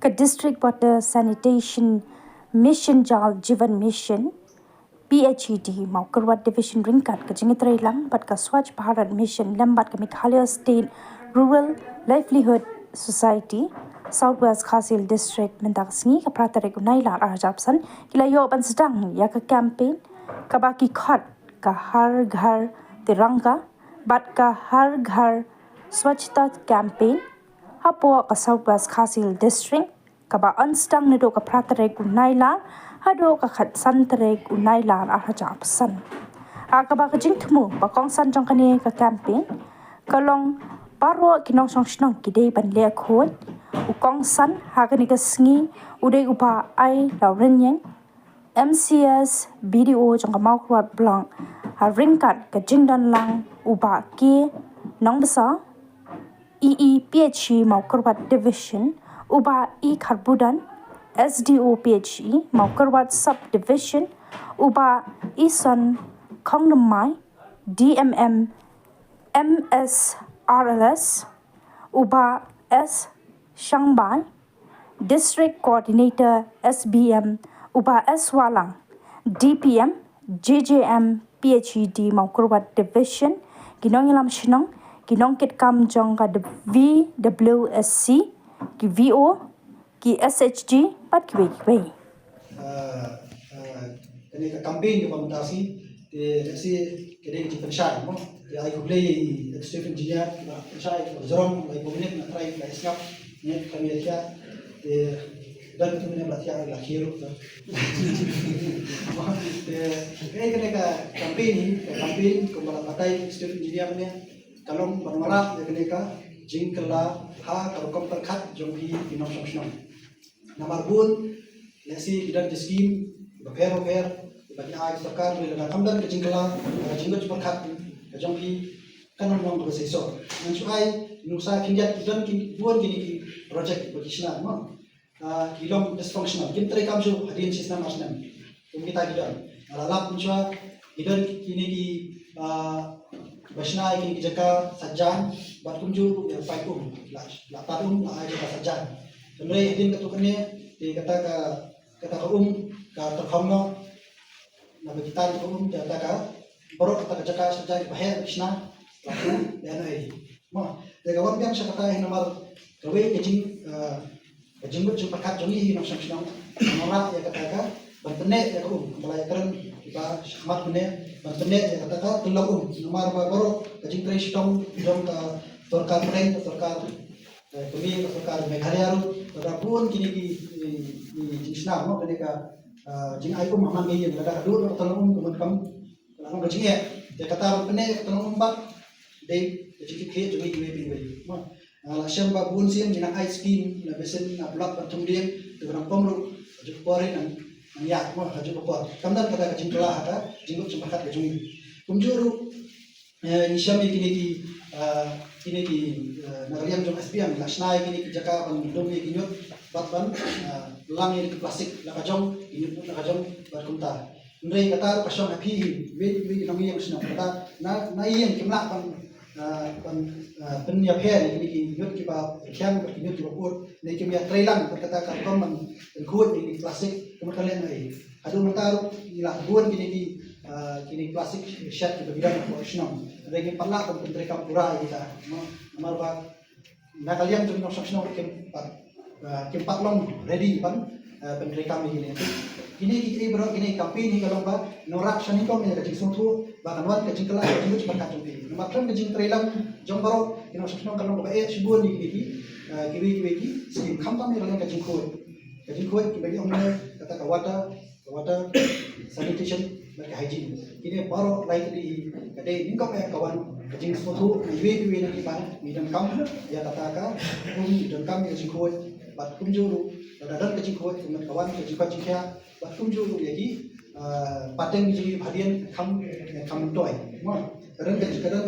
ka District Water Sanitation Mission Jal Jivan Mission PHED Maukarwat Division Ringkat ka Jingitray Lang bat ka Swachh Bharat Mission Lambat ka Meghalaya State Rural Livelihood Society Southwest Khasil District mendak singi ka pratarek unai lar arjapsan kila yo ban sedang ya ka campaign ka baki khat ka har ghar tiranga bat ka har ghar swachhta campaign hapo ka Southwest Khasil District ka ba anstang nedo ka pratarek unai lar hado ka khat santarek unai lar arjapsan ka ba ka jingthmu ba kong san jong kani ka campaign kalong paro kinong song shnong kidei ban le khot ukong san hagani ka sngi udai upa ai laurenyeng MCS BDO jong ka Maukarwat blank ha ringkat ka jingdan lang uba ke nong basa EEPHE Maukarwat Division uba E Kharbudan SDO PHE Maukarwat Subdivision uba Isan Kongnamai DMM MS RLS uba S Shangbai District Coordinator SBM uba S Walang DPM JJM PHED Maukarwat Division ginong ilam shinong ginong kit kam jong ka VWSC ki VO ki SHG pat ki kani ka campaign ko pamutasi te si kede ki pensai mo ya ai ko play executive engineer na pensai ko zorong ai ko minit na try na isap ne kami ya te dan tu ne batia la hero te kene ka campaign ko mala patai executive engineer ne kalong banwara kene ka jingkala ha ka kom perkhat jonghi inom somsnom namar bun lesi bidan scheme beber bagi ai सरकार में लगा कम दर के जिंगला जिंगल पर खात के जंगी कानून नंग को सेसो मंचुआई नुसा फिंजा किदन की बुन की प्रोजेक्ट पोजिशना म किलोम डिसफंक्शनल किम तरे काम जो हरिन सिस्टम आसनम तुम की ताकिदन लाप मुचवा किदन की बशना की जका सज्जान बातकुम जो पाइकुम ला तारुम ला जका सज्जान तुमरे हदिन का तुकने ते kata ka ka terkhomno na kita di jata ka borok kata jaka sajai bahaya kisna laku dan ai mo de ga wampiang sa kata hin nomor kawe kejing kejing bu pakat jongi hin sam sinam nomor ya kata ka bantene ya ko balai keren kita khmat bune bantene ya kata ka tulung nomor borok kejing trai stong jong ka torkar pren torkar kami torkar Meghalaya ru pun kini di Islam mo kani ka jing ay ko mamang ngayon kada dur tanong ko kam tanong ka jinge de kata pene tanong ba de jiki ke jumi jumi pinwe mo la syam ba bun sim jina ice cream na besen na blok patung dia de ram pomru ju pore nan ya mo ju por kamdan kada ka jing kala hata jingo chumpat ka jumi kumjuru nisham kini di nagariam jom SPM lasnai kini ki jaka ban dom ni kinyot batban lang ni plastik lakajong kinyot lakajong barkumta ndrei kata pasong api we nami yang sna kata na yen kimla ban penya phe ni ki kinyot ki ba khyam ka kinyot ki bapur nei kimya trailang kata ka kom man khut ni plastik kumkalen ai adu mataru ila buan kini plastik shat ki bidang ko shnam regi palla ko mereka pura kita nomor ba nakaliam tu nok shnam kim patlong ready pan mereka ini ki bro kini campaign ni kalau ba norak shani ko ni ka jisung tu ba kanwan ka jingkala ka jingu ba ka jumpi nomor tram ka jing trailam jong baro kino shnam kalau ba shibun ni ki skim kham ni ka jing khoi ki bagi omne kata ka water sanitation mereka hygiene ini baru lain di kade ningkap ya kawan kajing sesuatu iwe nanti pan midam kam ya kata ka midam kam ya jingkoi bat kumjuru dadan kajing koi teman kawan kajing kya bat kumjuru lagi pateng jadi hadian kam toy mo kadang